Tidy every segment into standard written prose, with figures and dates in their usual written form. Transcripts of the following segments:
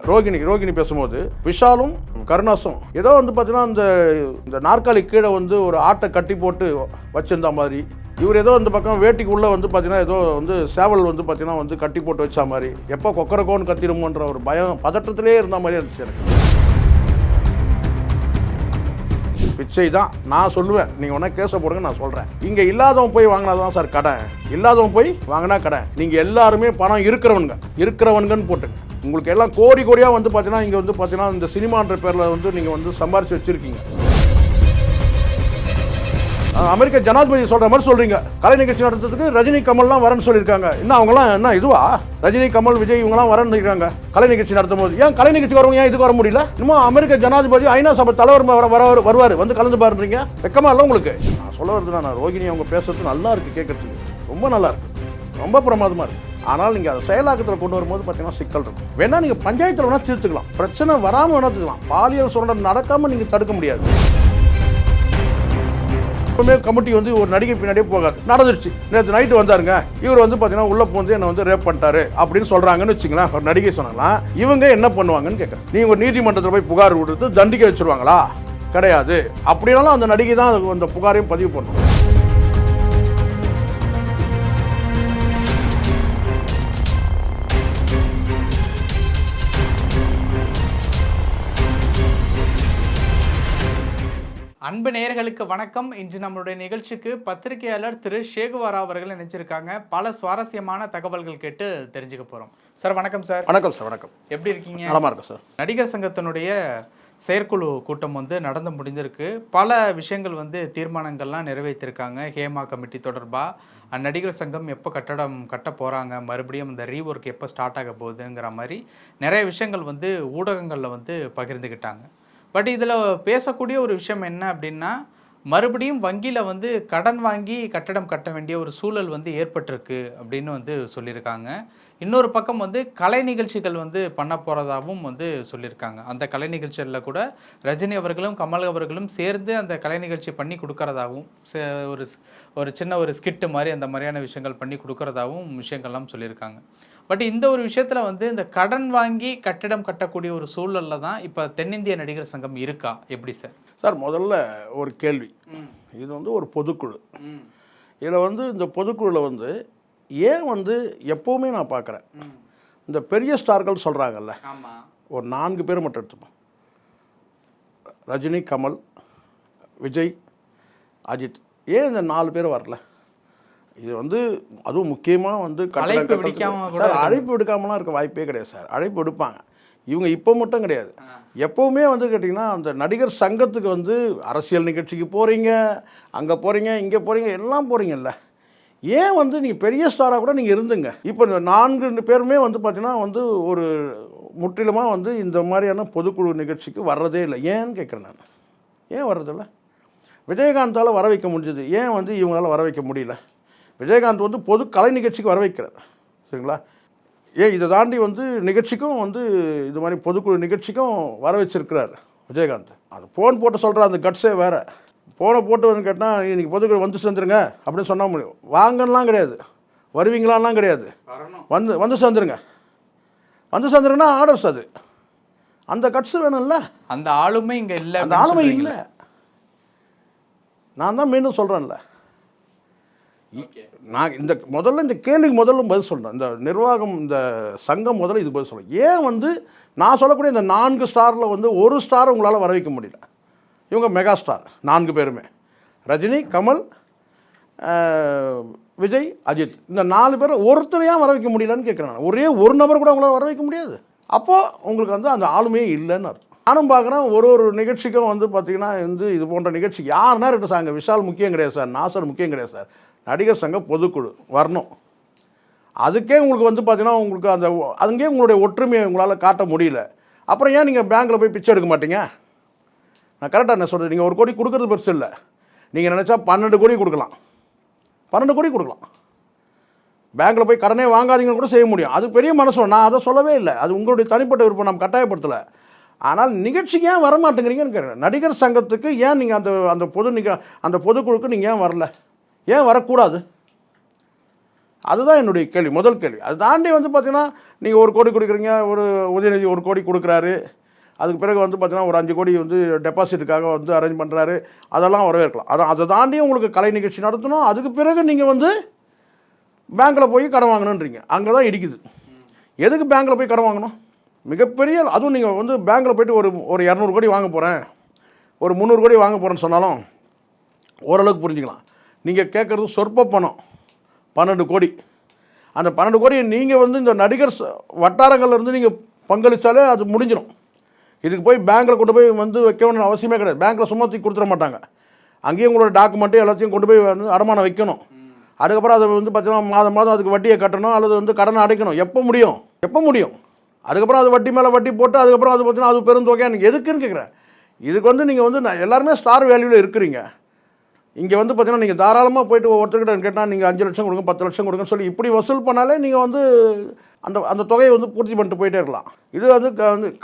ரோகிணி பேசும்போது விஷாலும் கருணாசும் ஏதோ வந்து பார்த்தீங்கன்னா இந்த நாற்காலி கீழே வந்து ஒரு ஆட்டை கட்டி போட்டு வச்சிருந்த மாதிரி, இவர் ஏதோ இந்த பக்கம் வேட்டிக்குள்ளே வந்து பார்த்தீங்கன்னா ஏதோ வந்து சேவல் வந்து பார்த்தீங்கன்னா வந்து கட்டி போட்டு வச்சா மாதிரி, எப்போ கொக்கரக்கோன்னு கத்திடுமோன்ற ஒரு பயம் பதற்றத்திலே இருந்த மாதிரி இருந்துச்சு எனக்கு. பிச்சை தான் நான் சொல்லுவேன். நீங்கள் ஒன்றா கேஸை போடுங்க, நான் சொல்கிறேன். இங்கே இல்லாதவன் போய் வாங்கினா தான் சார் கடை, இல்லாதவன் போய் வாங்கினா கடை. நீங்கள் எல்லாருமே பணம் இருக்கிறவனுங்கன்னு போட்டுங்க. உங்களுக்கு எல்லாம் கோடியாக வந்து பார்த்தீங்கன்னா இங்கே வந்து பார்த்தீங்கன்னா இந்த சினிமான்ற பேரில் வந்து நீங்கள் வந்து சம்பாரிச்சு வச்சுருக்கீங்க. அமெரிக்க ஜனாதிபதி சொல்கிற மாதிரி சொல்கிறீங்க. கலை நிகழ்ச்சி நடத்துறதுக்கு ரஜினி கமல்லாம் வரேன்னு சொல்லியிருக்காங்க. இன்னும் அவங்களாம் என்ன இதுவா? ரஜினி கமல் விஜய் இவங்களாம் வரேன்னு இருக்காங்க கலை நிகழ்ச்சி நடத்தும் போது. ஏன் கலை நிகழ்ச்சி வரவங்க ஏன் இதுக்கு வர முடியல? இன்னும் அமெரிக்க ஜனாதிபதி ஐநா சபை தலைவர் வருவார், வந்து கலந்து பாருன்றீங்க. வெக்கமா இல்லை உங்களுக்கு? நான் சொல்ல வருதுன்னா, நான் ரோகிணி அவங்க பேசுறது நல்லா இருக்குது, கேட்கறதுக்கு ரொம்ப நல்லா இருக்குது, ரொம்ப பிரமாதமாக இருக்குது. ஆனால் நீங்கள் அதை செயலாக்கத்தில் கொண்டு வரும்போது பார்த்தீங்கன்னா சிக்கல் இருக்கும். வேணா நீங்கள் பஞ்சாயத்தில் வேணால் தீர்த்துக்கலாம், பிரச்சனை வராமல் வேணா தீர்த்துக்கலாம். பாலியல் சுரண்டல் நடக்காமல் நீங்கள் தடுக்க முடியாது. எப்பவுமே கமிட்டி வந்து ஒரு நடிகை பின்னாடியே போகாது. நடந்துருச்சு, நேற்று நைட்டு வந்தாருங்க, இவர் வந்து பார்த்தீங்கன்னா உள்ளே போந்து என்னை வந்து ரேப் பண்ணிட்டாரு அப்படின்னு சொல்கிறாங்கன்னு வச்சுங்களேன். ஒரு நடிகை சொன்னாங்களா, இவங்க என்ன பண்ணுவாங்கன்னு கேட்குறேன். நீங்கள் ஒரு நீதிமன்றத்தில் போய் புகார் கொடுத்து தண்டிக்க வச்சுருவாங்களா? கிடையாது. அப்படின்னாலும் அந்த நடிகை தான் அந்த புகாரையும் பதிவு பண்ணணும். அன்பு நேயர்களுக்கு வணக்கம். இன்று நம்மளுடைய நிகழ்ச்சிக்கு பத்திரிகையாளர் திரு ஷேகுவாரா அவர்கள் நினைச்சிருக்காங்க. பல சுவாரஸ்யமான தகவல்கள் கேட்டு தெரிஞ்சுக்க போறோம். சார் வணக்கம். சார் வணக்கம். சார் வணக்கம். எப்படி இருக்கீங்க? நலமா இருக்கு சார். நடிகர் சங்கத்தினுடைய செயற்குழு கூட்டம் வந்து நடந்து முடிந்திருக்கு. பல விஷயங்கள் வந்து தீர்மானங்கள்லாம் நிறைவேற்றிருக்காங்க. ஹேமா கமிட்டி தொடர்பாக நடிகர் சங்கம் எப்போ கட்டடம் கட்ட போகிறாங்க, மறுபடியும் இந்த ரீஒர்க் எப்போ ஸ்டார்ட் ஆக போகுதுங்கிற மாதிரி நிறைய விஷயங்கள் வந்து ஊடகங்களில் வந்து பகிர்ந்துக்கிட்டாங்க. பட் இதில் பேசக்கூடிய ஒரு விஷயம் என்ன அப்படின்னா, மறுபடியும் வங்கியில் வந்து கடன் வாங்கி கட்டடம் கட்ட வேண்டிய ஒரு சூழல் வந்து ஏற்பட்டிருக்கு அப்படின்னு வந்து சொல்லியிருக்காங்க. இன்னொரு பக்கம் வந்து கலை நிகழ்ச்சிகள் வந்து பண்ண போகிறதாகவும் வந்து சொல்லியிருக்காங்க. அந்த கலை நிகழ்ச்சிகளில் கூட ரஜினி அவர்களும் கமல் அவர்களும் சேர்ந்து அந்த கலை நிகழ்ச்சி பண்ணி கொடுக்கறதாகவும், ஒரு சின்ன ஒரு ஸ்கிட்டு மாதிரி அந்த மாதிரியான விஷயங்கள் பண்ணி கொடுக்கறதாகவும் விஷயங்கள்லாம் சொல்லியிருக்காங்க. பட் இந்த ஒரு விஷயத்தில் வந்து இந்த கடன் வாங்கி கட்டிடம் கட்டக்கூடிய ஒரு சூழலில் தான் இப்போ தென்னிந்திய நடிகர் சங்கம் இருக்கா? எப்படி சார்? சார் முதல்ல ஒரு கேள்வி. இது வந்து ஒரு பொதுக்குழு. இதில் வந்து இந்த பொதுக்குழுவில் வந்து ஏன் வந்து எப்போவுமே நான் பார்க்குறேன், இந்த பெரிய ஸ்டார்கள் சொல்கிறாங்கல்ல, ஒரு 4 பேர் மட்டும் எடுத்துப்போம். ரஜினி, கமல், விஜய், அஜித். ஏன் இந்த 4 பேர் வரல? இது வந்து அதுவும் முக்கியமாக வந்து அழைப்பு விடுக்காமலாம் இருக்க வாய்ப்பே கிடையாது சார். அழைப்பு விடுப்பாங்க. இவங்க இப்போ மட்டும் கிடையாது, எப்போவுமே வந்து கேட்டிங்கன்னா அந்த நடிகர் சங்கத்துக்கு வந்து அரசியல் நிகழ்ச்சிக்கு போகிறீங்க, அங்கே போகிறீங்க, இங்கே போகிறீங்க, எல்லாம் போகிறீங்கல்ல. ஏன் வந்து நீங்கள் பெரிய ஸ்டாராக கூட நீங்கள் இருந்துங்க. இப்போ இந்த 4 பேருமே வந்து பார்த்தீங்கன்னா வந்து ஒரு முற்றிலுமாக வந்து இந்த மாதிரியான பொதுக்குழு நிகழ்ச்சிக்கு வர்றதே இல்லை. ஏன்னு கேட்குறேன் நான். ஏன் வர்றதில்ல? விஜயகாந்தால் வர வைக்க முடிஞ்சது, ஏன் வந்து இவங்களால் வர வைக்க முடியல? விஜயகாந்த் வந்து பொது கலை நிகழ்ச்சிக்கு வர வைக்கிறார், சரிங்களா? ஏன் இதை தாண்டி வந்து நிகழ்ச்சிக்கும் வந்து இது மாதிரி பொதுக்குழு நிகழ்ச்சிக்கும் வர வச்சிருக்கிறார் விஜயகாந்த். அது ஃபோன் போட்டு சொல்கிற அந்த கட்ஸே வேறு. ஃபோனை போட்டு வந்து கேட்டால் இன்றைக்கி பொதுக்குழு வந்து சேர்ந்துருங்க அப்படின்னு சொன்னால் முடியும். வாங்கலாம் கிடையாது, வருவீங்களான்லாம் கிடையாது, வந்து சேர்ந்துருங்க. வந்து சேர்ந்துருங்கன்னா ஆர்டர்ஸ். அது அந்த கட்ஸ் வேணும்ல. அந்த ஆளுமை இங்கே இல்லை. அந்த ஆளுமை இல்லை. நான் தான் மீண்டும் சொல்கிறேன்ல, நான் முதல்ல இந்த கேள்விக்கு முதல்ல பதில் சொல்கிறேன். இந்த நிர்வாகம், இந்த சங்கம் முதல்ல இது பதில் சொல்கிறேன். ஏன் வந்து நான் சொல்லக்கூடிய இந்த 4 ஸ்டாரில் வந்து ஒரு ஸ்டார் உங்களால் வர வைக்க முடியல? இவங்க மெகா ஸ்டார் 4 பேருமே, ரஜினி, கமல், விஜய், அஜித். இந்த 4 பேர் ஒருத்தரையாக வர வைக்க முடியலன்னு கேட்குறேன். ஒரே ஒரு நபர் கூட உங்களால் வர வைக்க முடியாது. அப்போது உங்களுக்கு வந்து அந்த ஆளுமையே இல்லைன்னு அர்த்தம். நானும் பார்க்குறேன், ஒரு நிகழ்ச்சிக்கும் வந்து பார்த்திங்கன்னா வந்து இது போன்ற நிகழ்ச்சி யாருன்னா இருக்கட்டும் சார். அங்கே விஷால் முக்கியம் கிடையாது சார், நாசர் முக்கியம் கிடையாது சார். நடிகர் சங்க பொதுக்குழு வரணும். அதுக்கே உங்களுக்கு வந்து பார்த்தீங்கன்னா உங்களுக்கு அங்கே உங்களுடைய ஒற்றுமையை உங்களால் காட்ட முடியல. அப்புறம் ஏன் நீங்கள் பேங்க்கில் போய் பிச்சை எடுக்க மாட்டீங்க? நான் கரெக்டாக என்ன சொல்கிறேன்? நீங்கள் 1 கோடி கொடுக்குறது பெருசு இல்லை. நீங்கள் நினச்சா 12 கோடி கொடுக்கலாம், 12 கோடி கொடுக்கலாம். பேங்க்கில் போய் கடனே வாங்காதீங்கன்னு கூட செய்ய முடியும். அது பெரிய மனசு. நான் அதை சொல்லவே இல்லை. அது உங்களுடைய தனிப்பட்ட விருப்பம், நம்ம கட்டாயப்படுத்தலை. ஆனால் நிகழ்ச்சிக்கு ஏன் வரமாட்டேங்கிறீங்கன்னு கேட்குறேன். நடிகர் சங்கத்துக்கு ஏன் நீங்கள் அந்த பொதுக்குழுக்கு நீங்கள் ஏன் வரல? ஏன் வரக்கூடாது? அதுதான் என்னுடைய கேள்வி, முதல் கேள்வி. அதை தாண்டி வந்து பார்த்தீங்கன்னா நீங்கள் 1 கோடி கொடுக்குறீங்க, ஒரு உதயநிதி 1 கோடி கொடுக்குறாரு, அதுக்கு பிறகு வந்து பார்த்தீங்கன்னா ஒரு 5 கோடி வந்து டெபாசிட்டுக்காக வந்து அரேஞ்ச் பண்ணுறாரு, அதெல்லாம் வரவேற்கலாம். அதை தாண்டி உங்களுக்கு கலை நிகழ்ச்சி நடத்தணும், அதுக்கு பிறகு நீங்கள் வந்து பேங்க்கில் போய் கடன் வாங்கணுன்றீங்க. அங்கே தான் இடிக்குது. எதுக்கு பேங்க்கில் போய் கடன் வாங்கணும்? மிகப்பெரிய, அதுவும் நீங்கள் வந்து பேங்க்கில் போய்ட்டு ஒரு 200 கோடி வாங்க போகிறேன், ஒரு 300 கோடி வாங்க போகிறேன்னு சொன்னாலும் ஓரளவுக்கு புரிஞ்சுக்கலாம். நீங்கள் கேட்குறது சொற்ப பணம், 12 கோடி. அந்த 12 கோடியை நீங்கள் வந்து இந்த நடிகர் வட்டாரங்கள்லேருந்து நீங்கள் பங்களித்தாலே அது முடிஞ்சிடும். இதுக்கு போய் பேங்க்கில் கொண்டு போய் வந்து வைக்க வேண்டிய அவசியமே கிடையாது. பேங்க்கில் சும்மா தூக்கி கொடுத்துட மாட்டாங்க. அங்கேயும் உங்களோட டாக்குமெண்ட்டு எல்லாத்தையும் கொண்டு போய் வந்து அடமானம் வைக்கணும். அதுக்கப்புறம் அதை வந்து பார்த்தீங்கன்னா மாதம் மாதம் அதுக்கு வட்டியை கட்டணும், அல்லது வந்து கடனை அடைக்கணும். எப்போ முடியும்? அதுக்கப்புறம் அது வட்டி மேலே வட்டி போட்டு அதுக்கப்புறம் அது பார்த்தீங்கன்னா அது பெருந்தொகையாக நீங்கள் எதுக்குன்னு கேட்குறேன். இதுக்கு வந்து நீங்கள் வந்து எல்லாருமே ஸ்டார் வேல்யூவில் இருக்கிறீங்க. இங்கே வந்து பார்த்தீங்கன்னா நீங்கள் தாராளமாக போய்ட்டு ஒவ்வொருத்தர்கிட்ட கேட்டால் நீங்கள் 5 லட்சம் கொடுங்க, 10 லட்சம் கொடுங்கன்னு சொல்லி இப்படி வசூல் பண்ணாலே நீங்கள் வந்து அந்த தொகையை வந்து பூர்த்தி பண்ணிட்டு போயிட்டே இருக்கலாம். இது வந்து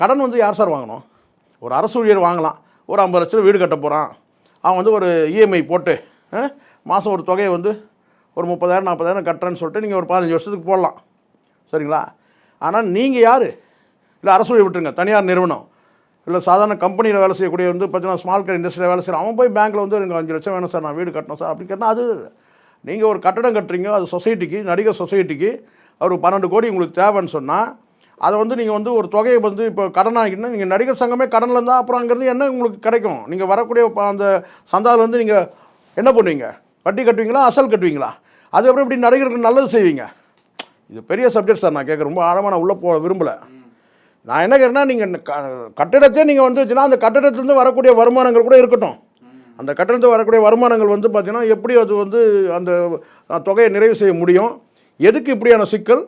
கடன் வந்து யார் சார் வாங்கணும்? ஒரு அரசு ஊழியர் வாங்கலாம். ஒரு 50 லட்சம் வீடு கட்ட போகிறான், அவன் வந்து ஒரு இஎம்ஐ போட்டு மாதம் ஒரு தொகையை வந்து ஒரு 30,000 40,000 கட்டுறேன்னு சொல்லிட்டு நீங்கள் ஒரு 15 வருஷத்துக்கு போடலாம், சரிங்களா? ஆனால் நீங்கள் யார்? இல்லை அரசு ஊழியர் விட்டுருங்க, தனியார் நிறுவனம், இல்லை சாதாரண கம்பெனியில் வேலை செய்யக்கூடிய வந்து பார்த்தீங்கன்னா ஸ்மால் கேர் இண்டஸ்ட்ரியில் வேலை செய்கிறோம், அவன் போய் பேங்க்கில் வந்து எனக்கு 5 லட்சம் வேணும் சார், நான் வீடு கட்டணும் சார் அப்படின்னு கேட்டால், அது நீங்கள் ஒரு கட்டடம் கட்டுறீங்க, அது சொசைட்டிக்கு, நடிகர் சொசைட்டிக்கு ஒரு 12 கோடி உங்களுக்கு தேவைன்னு சொன்னால் அதை வந்து நீங்கள் வந்து ஒரு தொகையை வந்து இப்போ கடன் ஆகிட்டுனா நீங்கள் நடிகர் சங்கமே கடனில் இருந்தால் அப்புறம் அங்கேருந்து என்ன உங்களுக்கு கிடைக்கும்? நீங்கள் வரக்கூடிய அந்த சந்தாவில் வந்து நீங்கள் என்ன பண்ணுவீங்க? வட்டி கட்டுவீங்களா, அசல் கட்டுவீங்களா? அதுக்கப்புறம் இப்படி நடிகர்களுக்கு நல்லது செய்வீங்க? இது பெரிய சப்ஜெக்ட் சார். நான் கேட்க ரொம்ப ஆழமாக நான் உள்ளே போக விரும்பலை. நான் என்ன கேட்குறேன்னா, நீங்கள் கட்டிடத்தை நீங்கள் வந்து வச்சுன்னா அந்த கட்டிடத்துலேருந்து வரக்கூடிய வருமானங்கள் கூட இருக்கட்டும். அந்த கட்டிடத்தில் வரக்கூடிய வருமானங்கள் வந்து பார்த்தீங்கன்னா எப்படி அது வந்து அந்த தொகையை நிறைவு செய்ய முடியும்? எதுக்கு இப்படியான சிக்கல்?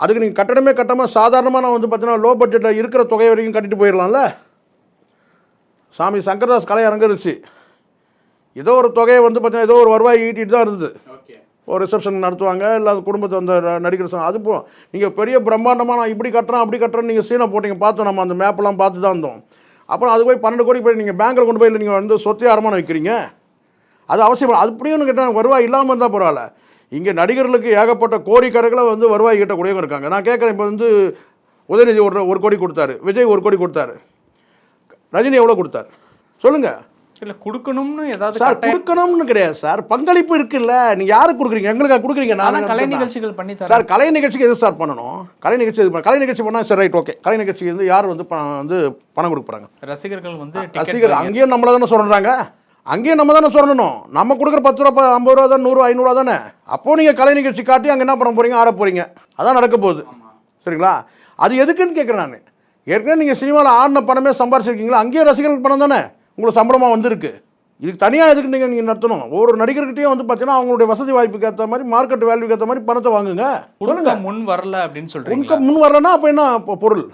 அதுக்கு நீங்கள் கட்டடமே கட்டாமல் சாதாரணமாக நான் வந்து பார்த்தீங்கன்னா லோ பட்ஜெட்டில் இருக்கிற தொகை வரைக்கும் கட்டிட்டு போயிடலாம்ல. சாமி சங்கர்தாஸ் கலை அரங்கிருச்சு, ஏதோ ஒரு தொகையை வந்து பார்த்தீங்கன்னா ஏதோ ஒரு வருவாய் ஈட்டிட்டு தான் இருந்தது. ஒரு ரிசப்ஷன் நடத்துவாங்க, இல்லை அது குடும்பத்தை அந்த நடிகர் சங்கம், அது போ நீங்கள் பெரிய பிரம்மாண்டமாக நான் இப்படி கட்டுறேன் அப்படி கட்டுறேன்னு நீங்கள் சீனை போட்டிங்க, பார்த்தோம், நம்ம அந்த மேப்பெல்லாம் பார்த்து தான் இருந்தோம். அப்புறம் அது போய் 12 கோடி போய் நீங்கள் பேங்க்கில் கொண்டு போய் இல்லை நீங்கள் வந்து சொத்தை அடமானம் வைக்கிறீங்க. அது அவசியம். அது இப்படியும் கேட்டால் வருவாய் இல்லாமல் இருந்தால் பரவாயில்ல. இங்கே நடிகர்களுக்கு ஏகப்பட்ட கோடிக்கணக்கில் வந்து வருவாய் ஈட்டக்கூடியவங்க இருக்காங்க. நான் கேட்குறேன், இப்போ வந்து உதயநிதி 1 கோடி கொடுத்தாரு, விஜய் 1 கோடி கொடுத்தாரு, ரஜினி எவ்வளோ கொடுத்தாரு சொல்லுங்கள்? இல்லை கொடுக்கணும்னு ஏதாவது சார் கொடுக்கணும்னு கிடையாது சார், பங்களிப்பு இருக்குல்ல. நீங்கள் யாருக்கு கொடுக்குறீங்க? எங்களுக்கு கொடுக்குறீங்க. நான் கலை நிகழ்ச்சிகள் பண்ணி தரேன் சார். கலை நிகழ்ச்சிக்கு எது சார் பண்ணணும்? கலை நிகழ்ச்சி பண்ணால் சரி, ரைட், ஓகே. கலை நிகழ்ச்சிக்கு வந்து யார் வந்து பணம் கொடுக்க போகிறாங்க? ரசிகர்கள் வந்து ரசிகர்கள் அங்கேயும் நம்மளை தானே சொல்கிறாங்க, அங்கேயும் நம்ம தானே சொல்லணும். நம்ம கொடுக்குற 10 ரூபா 50 ரூபா தான், 100 500 ரூபா தானே. அப்போது நீங்கள் கலை நிகழ்ச்சி காட்டி அங்கே என்ன பண்ண போகிறீங்க? ஆட போகிறீங்க. அதான் நடக்க போகுது, சரிங்களா? அது எதுக்குன்னு கேட்குறேன் நான். ஏற்கனவே நீங்கள் சினிமாவில் ஆடின பணமே சம்பாரிச்சிருக்கீங்களா, அங்கேயும் ரசிகர்கள் பணம் தானே உங்களுக்கு சம்பளமாக வந்திருக்கு. இதுக்கு தனியாக எதுக்கு நீங்கள் நடத்தணும்? ஒவ்வொரு நடிகர்கிட்டையும் வந்து பார்த்தீங்கன்னா அவங்களுடைய வசதி வாய்ப்புக்கு ஏற்ற மாதிரி, மார்க்கெட் வேல்யூக்கு ஏற்ற மாதிரி பணத்தை வாங்குங்க. கொடுக்க முன் வரல அப்படின்னு சொல்கிறீங்க. முன் வரலன்னா அப்போ என்ன பொருள்?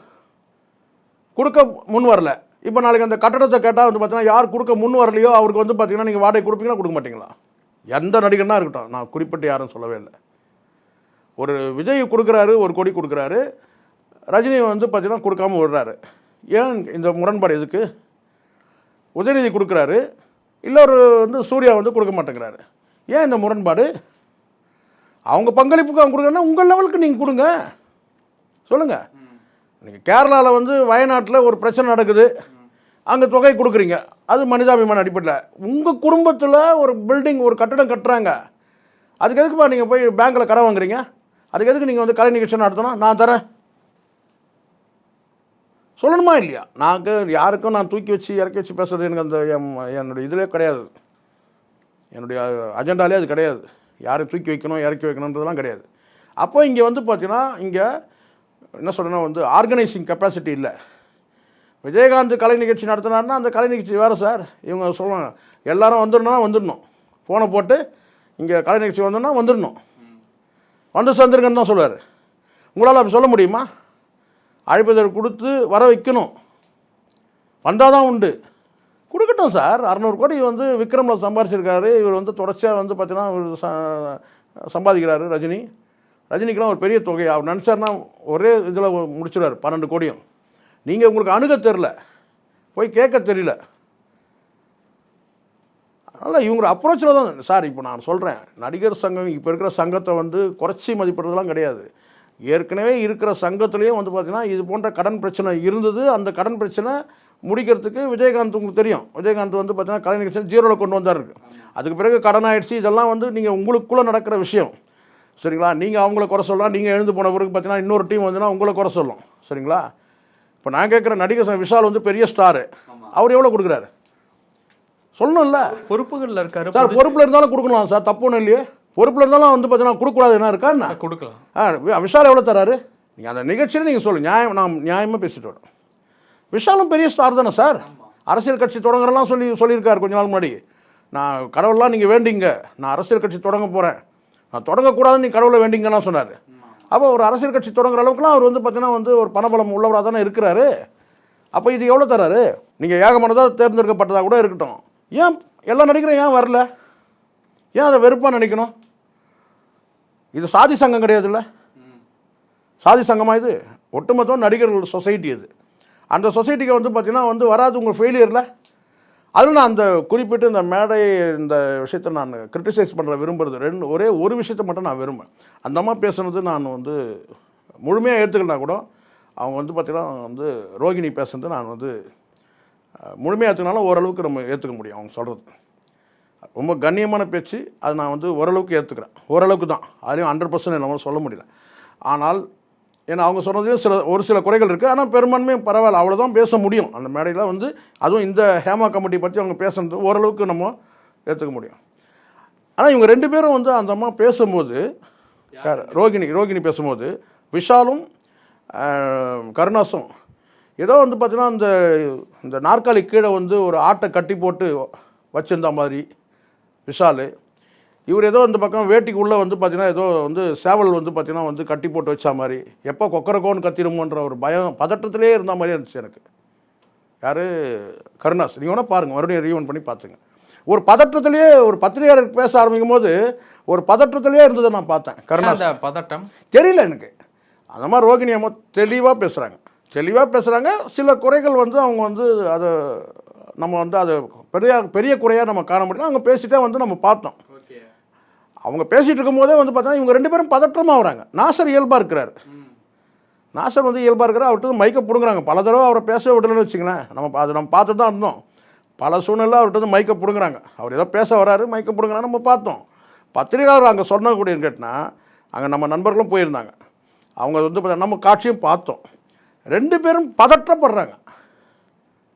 கொடுக்க முன் வரல. இப்போ நாளைக்கு அந்த கட்டடத்தை கேட்டால் வந்து பார்த்தீங்கன்னா யார் கொடுக்க முன் வரலையோ அவருக்கு வந்து பார்த்தீங்கன்னா நீங்கள் வாடகை கொடுப்பீங்களா, கொடுக்க மாட்டீங்களா? எந்த நடிகர்னா இருக்கட்டும், நான் குறிப்பிட்டு யாரும் சொல்லவே இல்லை. ஒரு விஜய் கொடுக்குறாரு, 1 கோடி கொடுக்குறாரு, ரஜினி வந்து பார்த்தீங்கன்னா கொடுக்காம விடுறாரு. ஏன் இந்த முரண்பாடு? எதுக்கு? உதயநிதி கொடுக்குறாரு, இல்லை ஒரு வந்து சூர்யா வந்து கொடுக்க மாட்டேங்கிறாரு. ஏன் இந்த முரண்பாடு? அவங்க பங்களிப்புக்கு அவங்க கொடுக்குறேன்னா உங்கள் லெவலுக்கு நீங்கள் கொடுங்க, சொல்லுங்கள். நீங்கள் கேரளாவில் வந்து வயநாட்டில் ஒரு பிரச்சனை நடக்குது, அங்கே தொகை கொடுக்குறீங்க, அது மனிதாபிமான அடிப்படையில். உங்கள் குடும்பத்தில் ஒரு பில்டிங், ஒரு கட்டடம் கட்டுறாங்க, அதுக்கு எதுக்குப்பா நீங்கள் போய் பேங்க்கில் கடன் வாங்குறீங்க? அதுக்கு எதுக்கு நீங்கள் வந்து கலை நிகழ்ச்சி நடத்தணும்? நான் தரேன் சொல்லணுமா இல்லையா? யாருக்கும் நான் தூக்கி வச்சு இறக்கி வச்சு பேசுகிறது எனக்கு அந்த என்னுடைய இதிலே கிடையாது, என்னுடைய அஜெண்டாலே அது கிடையாது. யாரை தூக்கி வைக்கணும் இறக்கி வைக்கணுன்றதுலாம் கிடையாது. அப்போ இங்கே வந்து பார்த்தீங்கன்னா இங்கே என்ன சொல்கிறேன்னா வந்து ஆர்கனைசிங் கெப்பாசிட்டி இல்லை. விஜயகாந்த் கலை நிகழ்ச்சி நடத்தினார்னா அந்த கலை நிகழ்ச்சி வேறு சார். இவங்க சொல்லுவாங்க எல்லாரும் வந்துடணும், ஃபோனை போட்டு இங்கே கலை நிகழ்ச்சி வந்தோன்னா வந்துடணும், வந்து சேர்ந்துருங்கன்னு தான் சொல்லுவார். உங்களால் அப்படி சொல்ல முடியுமா? அழைப்பதற்கு கொடுத்து வர வைக்கணும், வந்தால் தான் உண்டு. கொடுக்கட்டும் சார். 600 கோடி வந்து விக்ரமில் சம்பாரிச்சிருக்காரு. இவர் வந்து தொடர்ச்சியாக வந்து பார்த்தீங்கன்னா சம்பாதிக்கிறாரு. ரஜினிக்கெலாம் ஒரு பெரிய தொகை. அவர் நினச்சார்னா ஒரே இதில் முடிச்சிடுவார் 12 கோடியும். நீங்கள் உங்களுக்கு அணுக தெரியல, போய் கேட்க தெரியல. அதனால் இவங்க அப்ரோச்சில் தான் சார். இப்போ நான் சொல்கிறேன், நடிகர் சங்கம் இப்போ இருக்கிற சங்கத்தை வந்து குறைச்சி மதிப்பிடுறதுலாம் கிடையாது. ஏற்கனவே இருக்கிற சங்கத்துலேயே வந்து பார்த்தீங்கன்னா இது போன்ற கடன் பிரச்சனை இருந்தது. அந்த கடன் பிரச்சனை முடிக்கிறதுக்கு விஜயகாந்த் உங்களுக்கு தெரியும், விஜயகாந்த் வந்து பார்த்தீங்கன்னா கலை நிகழ்ச்சி ஜீரோவில் கொண்டு வந்தார். அதுக்கு பிறகு கடன் ஆயிடுச்சு. இதெல்லாம் வந்து நீங்கள் உங்களுக்குள்ளே நடக்கிற விஷயம், சரிங்களா? நீங்கள் அவங்கள குறை சொல்லலாம். நீங்கள் எழுந்து போன பிறகு பார்த்தீங்கன்னா இன்னொரு டீம் வந்துன்னா உங்களை குறை சொல்லும், சரிங்களா? இப்போ நான் கேட்குற நடிகர் சங்கம் விஷால் வந்து பெரிய ஸ்டாரு, அவர் எவ்வளோ கொடுக்குறாரு சொல்லணும்ல? பொறுப்புகளில் இருக்காரு சார். பொறுப்பில் இருந்தாலும் கொடுக்கலாம் சார், தப்பு ஒன்றும் இல்லையே. பொறுப்பில் இருந்தாலும் வந்து பார்த்தீங்கன்னா கொடுக்கக்கூடாது என்ன இருக்கா என்ன? கொடுக்கலாம். விஷால் எவ்வளோ தராரு நீங்கள் அந்த நிகழ்ச்சியில் நீங்கள் சொல்லுங்கள். நான் நியாயமாக பேசிட்டு வரேன். விஷாலும் பெரிய ஸ்டார் தானே சார். அரசியல் கட்சி தொடங்குறலாம் சொல்லியிருக்காரு கொஞ்ச நாள் முன்னாடி. நான் கடவுள்லாம் நீங்கள் வேண்டிங்க, நான் அரசியல் கட்சி தொடங்க போகிறேன், நான் தொடங்கக்கூடாதுன்னு நீங்கள் கடவுளை வேண்டிங்கலாம் சொன்னார். அப்போ ஒரு அரசியல் கட்சி தொடங்குற அளவுக்குலாம் அவர் வந்து பார்த்தீங்கன்னா வந்து ஒரு பணபலம் உள்ளவராக தானே இருக்கிறாரு. அப்போ இது எவ்வளோ தராரு? நீங்கள் ஏகமானதாக தேர்ந்தெடுக்கப்பட்டதாக கூட இருக்கட்டும், ஏன் எல்லா நடிகரும் ஏன் வரல? ஏன் அதை வெறுப்பாக நினைக்கணும்? இது சாதி சங்கம் கிடையாதுல்ல. சாதி சங்கமாக இது ஒட்டுமொத்தம் நடிகர்கள் சொசைட்டி. இது அந்த சொசைட்டிக்கு வந்து பார்த்தீங்கன்னா வந்து வராது உங்கள் ஃபெயிலியரில். அதில் நான் அந்த குறிப்பிட்டு இந்த மேடை இந்த விஷயத்தை நான் கிரிட்டிசைஸ் பண்ணுற விரும்புகிறது ஒரே ஒரு விஷயத்தை மட்டும் நான் விரும்புவேன். அந்த அம்மா பேசுனது நான் வந்து முழுமையாக ஏற்றுக்கிட்டா கூட அவங்க வந்து பார்த்திங்கன்னா வந்து ரோகிணி பேசுனது நான் வந்து முழுமையாக ஏற்றுக்கினாலும் ஓரளவுக்கு நம்ம ஏற்றுக்க முடியும். அவங்க சொல்கிறது ரொம்ப கண்ணியமான பேச்சு, அது நான் வந்து ஓரளவுக்கு ஏற்றுக்கிறேன். ஓரளவுக்கு தான், அதுலேயும் 100% நம்மளால் சொல்ல முடியல. ஆனால் ஏன்னா அவங்க சொன்னதுலேயும் ஒரு சில குறைகள் இருக்குது. ஆனால் பெரும்பான்மையும் பரவாயில்ல, அவ்வளோதான் பேச முடியும் அந்த மேடையில் வந்து. அதுவும் இந்த ஹேமா கமிட்டி பற்றி அவங்க பேசுறது ஓரளவுக்கு நம்ம ஏற்றுக்க முடியும். ஆனால் இவங்க 2 பேரும் வந்து அந்த அம்மா பேசும்போது, ரோகிணி பேசும்போது விஷாலும் கருணாசும் ஏதோ வந்து பார்த்தீங்கன்னா இந்த நாற்காலி கீழே வந்து ஒரு ஆட்டை கட்டி போட்டு வச்சுருந்த மாதிரி விஷால், இவர் ஏதோ இந்த பக்கம் வேட்டிக்கு உள்ளே வந்து பார்த்தீங்கன்னா ஏதோ வந்து சேவல் வந்து பார்த்தீங்கன்னா வந்து கட்டி போட்டு வச்சா மாதிரி, எப்போ கொக்கரக்கோன்னு கத்திருமோன்ற ஒரு பயம் பதட்டத்திலே இருந்த மாதிரியே இருந்துச்சு எனக்கு. யார்? கருணாஸ். நீங்கள் வேணால் பாருங்கள், மறுபடியும் ரீவன் பண்ணி பார்த்துங்க. ஒரு பதட்டத்திலேயே ஒரு பத்திரிகையாளர் பேச ஆரம்பிக்கும் போது ஒரு பதட்டத்திலேயே இருந்ததை நான் பார்த்தேன். கருணாஸ் பதட்டம் தெரியல எனக்கு. அந்த மாதிரி ரோகிணி அம்மா தெளிவாக பேசுகிறாங்க. சில குறைகள் வந்து அவங்க வந்து அதை நம்ம வந்து அதை பெரிய குறையாக நம்ம காண முடியும். அவங்க பேசிட்டே வந்து நம்ம பார்த்தோம். அவங்க பேசிகிட்டு இருக்கும்போதே வந்து பார்த்தா இவங்க 2 பேரும் பதற்றமாக வராங்க. நாசர் இயல்பாக இருக்கிறார். நாசர் வந்து இயல்பாக இருக்கிறார். அவர்கிட்ட மைக்கை பிடுங்குறாங்க. பல தடவை அவரை பேச விடலன்னு வச்சுங்களேன். நம்ம பார்த்துட்டு தான் இருந்தோம். பல சூழ்நிலை அவர்கிட்ட வந்து மைக்கை பிடுங்குறாங்க. அவர் ஏதோ பேச வராரு, மைக்கை பிடுங்குறாங்க, நம்ம பார்த்தோம். பத்திரிகையாளர் அங்கே சொன்னக்கூடியன்னு கேட்டால் அங்கே நம்ம நண்பர்களும் போயிருந்தாங்க. அவங்க வந்து பார்த்தா நம்ம காட்சியும் பார்த்தோம். 2 பேரும் பதற்றப்படுறாங்க.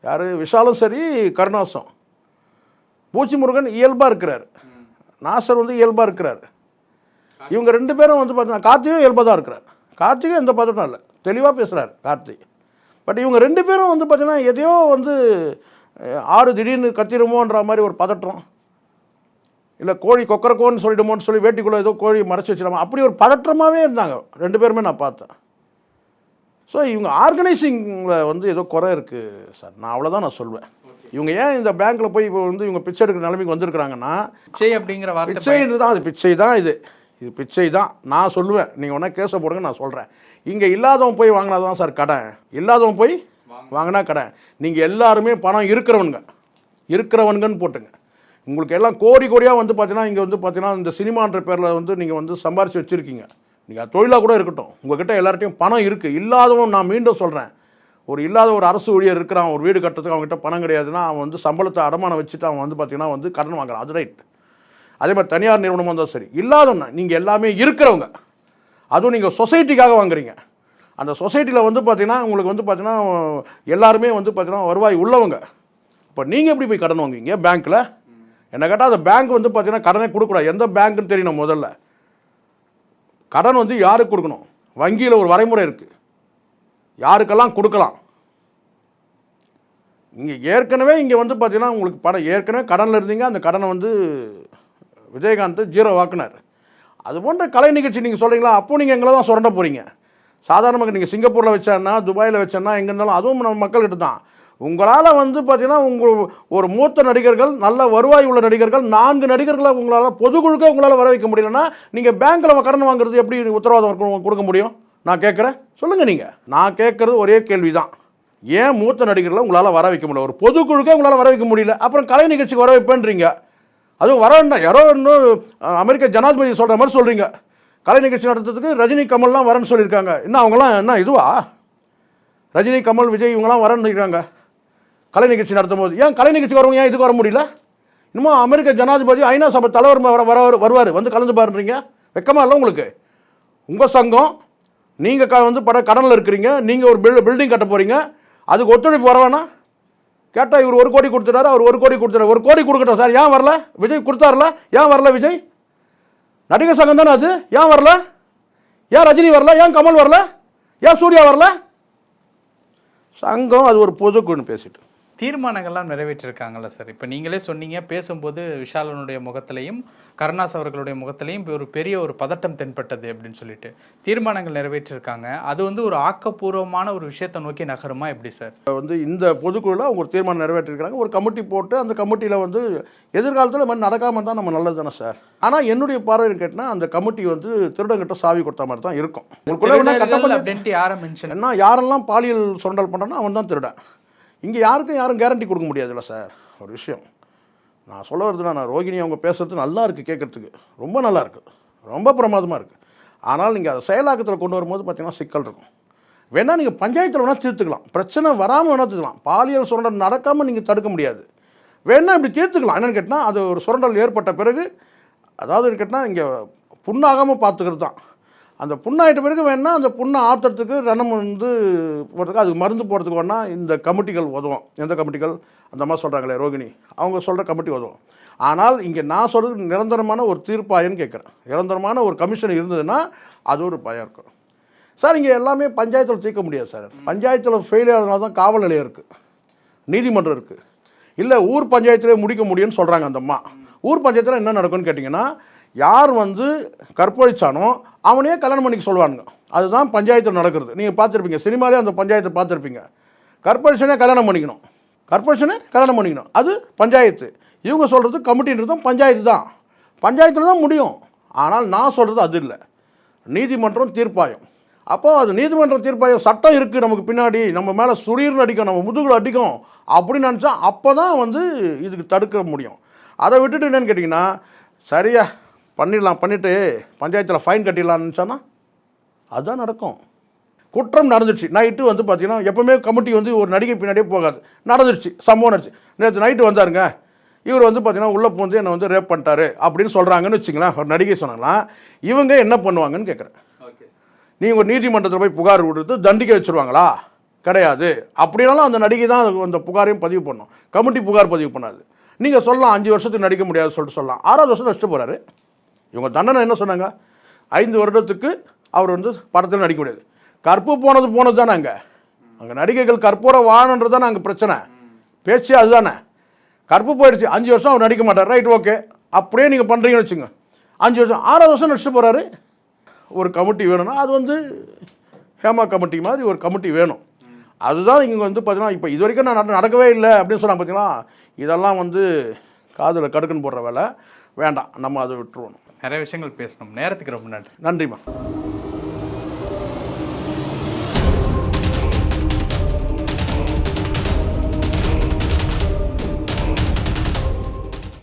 யார்? விஷாலும் சரி கருணாசும். பூச்சி முருகன் இயல்பாக இருக்கிறார், நாசர் வந்து இயல்பாக இருக்கிறார். இவங்க 2 பேரும் வந்து பார்த்தீங்கன்னா கார்த்தியும் இயல்பாக தான் இருக்கிறார். கார்த்திகே எந்த பதட்டம் இல்லை, தெளிவாக பேசுகிறார் கார்த்திக். பட் இவங்க 2 பேரும் வந்து பார்த்தீங்கன்னா எதையோ வந்து ஆடு திடீர்னு கத்திடுமோன்ற மாதிரி ஒரு பதட்டம், இல்லை கோழி கொக்கரக்கோன்னு சொல்லிடுமோன்னு சொல்லி வேட்டிக்குள்ளே ஏதோ கோழி மறைச்சி வச்சிடாமல் அப்படி ஒரு பதற்றமாகவே இருந்தாங்க 2 பேருமே நான் பார்த்தேன். ஸோ இவங்க ஆர்கனைசிங்கில் வந்து ஏதோ குறை இருக்குது சார். நான் அவ்வளோதான் நான் சொல்வேன். இவங்க ஏன் இந்த பேங்க்கில் போய் இப்போ வந்து இவங்க பிச்சை எடுக்கிற நிலைமைக்கு வந்திருக்கிறாங்கன்னா, பிச்சை அப்படிங்கிற வார்த்தை பிச்சைன்னு தான், அது பிச்சை தான், இது பிச்சை தான் நான் சொல்லுவேன். நீங்கள் ஒன்றா கேஸை போடுங்க, நான் சொல்கிறேன். இங்கே இல்லாதவன் போய் வாங்கினா தான் சார் கடன். இல்லாதவன் போய் வாங்கினா கடன். நீங்கள் எல்லாருமே பணம் இருக்கிறவனுங்கன்னு போட்டுங்க. உங்களுக்கு எல்லாம் கோடியாக வந்து பார்த்தீங்கன்னா இங்கே வந்து பார்த்தீங்கன்னா இந்த சினிமான்ற பேரில் வந்து நீங்கள் வந்து சம்பாரித்து வச்சுருக்கீங்க. நீங்கள் தொழிலாக கூட இருக்கட்டும், உங்கள்கிட்ட எல்லார்ட்டையும் பணம் இருக்குது. இல்லாதவன், நான் மீண்டும் சொல்கிறேன், இல்லாத ஒரு அரசு ஊழியர் இருக்கிறான், ஒரு வீடு கட்டுறதுக்கு அவங்ககிட்ட பணம் கிடையாதுன்னா அவன் வந்து சம்பளத்தை அடமானம் வச்சுட்டு அவன் வந்து பார்த்தீங்கன்னா வந்து கடன் வாங்குறான். அது ரைட். அதே மாதிரி தனியார் நிறுவனமாக இருந்தால் சரி. இல்லாதவன்னா நீங்கள் எல்லாமே இருக்கிறவங்க, அதுவும் நீங்கள் சொசைட்டிக்காக வாங்குறீங்க. அந்த சொசைட்டியில் வந்து பார்த்தீங்கன்னா உங்களுக்கு வந்து பார்த்தீங்கன்னா எல்லாருமே வந்து பார்த்தீங்கன்னா வருவாய் உள்ளவங்க. இப்போ நீங்கள் எப்படி போய் கடன் வாங்குவீங்க பேங்க்கில்? என்ன கேட்டால் அந்த பேங்க் வந்து பார்த்தீங்கன்னா கடனே கொடுக்கூடாது. எந்த பேங்க்குன்னு தெரியணும் முதல்ல. கடன் வந்து யாருக்கு கொடுக்கணும்? வங்கியில் ஒரு வரைமுறை இருக்குது, யாருக்கெல்லாம் கொடுக்கலாம். இங்கே ஏற்கனவே இங்கே வந்து பார்த்தீங்கன்னா உங்களுக்கு பணம் ஏற்கனவே கடனில் இருந்தீங்க. அந்த கடனை வந்து விஜயகாந்த் 0 ஆக்குனார். அது போன்ற கலை நிகழ்ச்சி நீங்கள் சொல்கிறீங்களா, அப்போ நீங்கள் எங்களை தான் சுரண்ட போகிறீங்க. சாதாரணமாக நீங்கள் சிங்கப்பூரில் வச்சேன்னா, துபாயில் வச்சேன்னா, எங்கே இருந்தாலும் அதுவும் நம்ம மக்கள்கிட்ட தான். உங்களால் வந்து பார்த்தீங்கன்னா ஒரு மூத்த நடிகர்கள், நல்ல வருவாய் உள்ள நடிகர்கள், 4 நடிகர்களை உங்களால் பொதுக்குழுக்க உங்களால் வர வைக்க முடியலன்னா நீங்கள் பேங்க்கில் கடன் வாங்குறது எப்படி உத்தரவாதம் கொடுக்க முடியும்? நான் கேட்குறேன், சொல்லுங்கள். நீங்கள் நான் கேட்குறது ஒரே கேள்வி தான். ஏன் மூத்த நடிகர்களை உங்களால் வர வைக்க முடியல? ஒரு பொதுக்குழுக்க உங்களால் வர வைக்க முடியல, அப்புறம் கலை நிகழ்ச்சிக்கு வர வைப்பேன்றீங்க. அதுவும் வரேன்னா யாரோ இன்னும் அமெரிக்க ஜனாதிபதி சொல்கிற மாதிரி சொல்கிறீங்க. கலை நிகழ்ச்சி நடத்துறதுக்கு ரஜினி கமல்லாம் வரேன்னு சொல்லியிருக்காங்க. இன்னும் அவங்களாம் என்ன இதுவா? ரஜினி கமல் விஜய் இவங்களாம் வரேன்னு இருக்காங்க கலை நிகழ்ச்சி நடத்தும் போது. ஏன் கலை நிகழ்ச்சி வரவங்க ஏன் இதுக்கு வர முடியல? இன்னமும் அமெரிக்க ஜனாதிபதி ஐநா சபை தலைவர் வருவார், வந்து கலந்து பாருன்றீங்க. வெக்கமா இல்லை உங்களுக்கு? உங்கள் சங்கம் நீங்கள் வந்து கடனில் இருக்கிறீங்க, நீங்கள் ஒரு பில்டிங் கட்ட போகிறீங்க, அதுக்கு ஒத்துழைப்பு வர வேணாம்? கேட்டால் இவர் 1 கோடி கொடுத்துட்டாரு, அவர் 1 கோடி கொடுத்துட்டாரு. 1 கோடி கொடுக்கட்டும் சார், ஏன் வரல? விஜய் கொடுத்தாருல, ஏன் வரல விஜய்? நடிகர் சங்கம் தானே அது, ஏன் வரல? ஏன் ரஜினி வரல? ஏன் கமல் வரல? ஏன் சூர்யா வரல? சங்கம் அது ஒரு பொதுக்குன்னு பேசிட்டு தீர்மானங்கள்லாம் நிறைவேற்றிருக்காங்கல்ல சார். இப்போ நீங்களே சொன்னீங்க, பேசும்போது விஷாலனுடைய முகத்திலையும் கருணாஸ் அவர்களுடைய முகத்திலையும் இப்போ ஒரு பெரிய ஒரு பதட்டம் தென்பட்டது அப்படின்னு சொல்லிட்டு தீர்மானங்கள் நிறைவேற்றிருக்காங்க. அது வந்து ஒரு ஆக்கப்பூர்வமான ஒரு விஷயத்தை நோக்கி நகருமா எப்படி சார்? வந்து இந்த பொதுக்குழுவில் அவங்க ஒரு தீர்மானம் நிறைவேற்றிருக்காங்க. ஒரு கமிட்டி போட்டு அந்த கமிட்டியில் வந்து எதிர்காலத்தில் இது மாதிரி நடக்காமல் தான் நம்ம நல்லது தானே சார். ஆனால் என்னுடைய பார்வைன்னு கேட்டால் அந்த கமிட்டி வந்து திருடங்கிட்ட சாவி கொடுத்த மாதிரி தான் இருக்கும். அப்படின்ட்டு யாரை மென்ஷன் ஏன்னா யாரெல்லாம் பாலியல் சுரண்டல் பண்ணுறானோ அவன் தான் திருடன். இங்கே யாரும் கேரண்டி கொடுக்க முடியாதுல்ல சார். ஒரு விஷயம் நான் சொல்ல வருதுன்னா, நான் ரோகிணி அவங்க பேசுறது நல்லா இருக்குது, கேட்குறதுக்கு ரொம்ப நல்லா இருக்குது, ரொம்ப பிரமாதமாக இருக்குது. ஆனால் நீங்கள் அதை செயலாக்கத்தில் கொண்டு வரும்போது பார்த்தீங்கன்னா சிக்கல் இருக்கும். வேணால் நீங்கள் பஞ்சாயத்தில் வேணால் தீர்த்துக்கலாம், பிரச்சனை வராமல் வேணால் தீர்த்துக்கலாம். பாலியல் சுரண்டல் நடக்காமல் நீங்கள் தடுக்க முடியாது. வேணால் இப்படி தீர்த்துக்கலாம். என்னென்னு கேட்டால் அது ஒரு சுரண்டல் ஏற்பட்ட பிறகு, அதாவது கேட்டால் இங்கே புண்ணாகாமல் பார்த்துக்கிறது தான். அந்த புண்ணாயிட்ட பிறகு வேணால் அந்த புண்ணை ஆற்றுறதுக்கு ரணம் வந்து போகிறதுக்கு அதுக்கு மருந்து போகிறதுக்கு வேணால் இந்த கமிட்டிகள் உதவும். எந்த கமிட்டிகள்? அந்த மாதிரி சொல்கிறாங்களே ரோகிணி, அவங்க சொல்கிற கமிட்டி உதவும். ஆனால் இங்கே நான் சொல்கிறது நிரந்தரமான ஒரு தீர்ப்பாயன்னு கேட்குறேன். நிரந்தரமான ஒரு கமிஷன் இருந்ததுன்னா அது ஒரு பயம் இருக்கும் சார். இங்கே எல்லாமே பஞ்சாயத்தில் தீர்க்க முடியாது சார். பஞ்சாயத்தில் ஃபெயில் ஆகிறதுனால தான் காவல் நிலையம் இருக்குது, நீதிமன்றம் இருக்குது. இல்லை ஊர் பஞ்சாயத்திலே முடிக்க முடியும்னு சொல்கிறாங்க அந்த அம்மா. ஊர் பஞ்சாயத்தில் என்ன நடக்கும்னு கேட்டிங்கன்னா, யார் வந்து கற்பழிச்சானோ அவனையே கல்யாணம் பண்ணிக்க சொல்லுவானுங்க. அதுதான் பஞ்சாயத்தில் நடக்கிறது. நீங்கள் பார்த்துருப்பீங்க, சினிமாலே அந்த பஞ்சாயத்தை பார்த்துருப்பீங்க. கற்பழிச்சனே கல்யாணம் பண்ணிக்கணும், கற்பழிச்சனே கல்யாணம் பண்ணிக்கணும், அது பஞ்சாயத்து. இவங்க சொல்கிறது கமிட்டின்றதும் பஞ்சாயத்து தான், பஞ்சாயத்தில் தான் முடியும். ஆனால் நான் சொல்கிறது அது இல்லை, நீதிமன்றம் தீர்ப்பாயம். அப்போது அது நீதிமன்றம் தீர்ப்பாயம் சட்டம் இருக்குது நமக்கு பின்னாடி, நம்ம மேலே சுரீர்னு அடிக்கும், நம்ம முதுகில் அடிக்கும் அப்படின்னு நினச்சா அப்போ தான் வந்து இதுக்கு தடுக்க முடியும். அதை விட்டுட்டு என்னென்னு கேட்டிங்கன்னா, சரியா பண்ணிடலாம், பண்ணிவிட்டு பஞ்சாயத்தில் ஃபைன் கட்டிடலாம்னு நினச்சானா அதுதான் நடக்கும். குற்றம் நடந்துடுச்சு. நைட்டு வந்து பார்த்தீங்கன்னா எப்போவுமே கமிட்டி வந்து ஒரு நடிகை பின்னாடியே போகாது. நடந்துடுச்சு, சம்பவம் நடந்துச்சு. நேற்று நைட்டு வந்தாருங்க, இவர் வந்து பார்த்தீங்கன்னா உள்ளே போந்து என்னை வந்து ரேப் பண்ணிட்டாரு அப்படின்னு சொல்கிறாங்கன்னு வச்சுங்களேன், ஒரு நடிகை சொன்னாங்கன்னா இவங்க என்ன பண்ணுவாங்கன்னு கேட்குறேன். நீங்கள் ஒரு நீதிமன்றத்தில் போய் புகார் கொடுத்து தண்டிக்க வச்சுருவாங்களா? கிடையாது. அப்படின்னாலும் அந்த நடிகை தான் அந்த புகாரையும் பதிவு பண்ணணும், கமிட்டி புகார் பதிவு பண்ணாது. நீங்கள் சொல்லலாம் 5 வருஷத்துக்கு நடிக்க முடியாது சொல்லிட்டு சொல்லலாம். 6வது வருஷம் நடிச்சுட்டு போகிறாரு. இவங்க தண்டனை என்ன சொன்னாங்க? 5 வருடத்துக்கு அவர் வந்து படத்தில் நடிக்க முடியாது. கற்பு போனது தானே அங்கே நடிகைகள் கற்பூர வாழன்றது தானே அங்கே பிரச்சனை, பேச்சு அதுதானே. கற்பு போயிடுச்சு, 5 வருஷம் அவர் நடிக்க மாட்டார், ரைட் ஓகே, அப்படியே நீங்கள் பண்ணுறீங்கன்னு வச்சுங்க. 5 வருஷம் 6வது வருஷம் நடிச்சுட்டு போகிறாரு. ஒரு கமிட்டி வேணும்னா அது வந்து ஹேமா கமிட்டி மாதிரி ஒரு கமிட்டி வேணும். அதுதான் இங்கே வந்து பார்த்தீங்கன்னா இப்போ இது வரைக்கும் நான் நடக்கவே இல்லை அப்படின்னு சொன்னாங்க. பார்த்தீங்களா, இதெல்லாம் வந்து காதில் கடுக்குன்னு போடுற வேலை வேண்டாம், நம்ம அதை விட்டுருவோம். நிறைய விஷயங்கள் பேசணும். நேரத்துக்கு ரொம்ப நன்றி. நன்றிம்மா.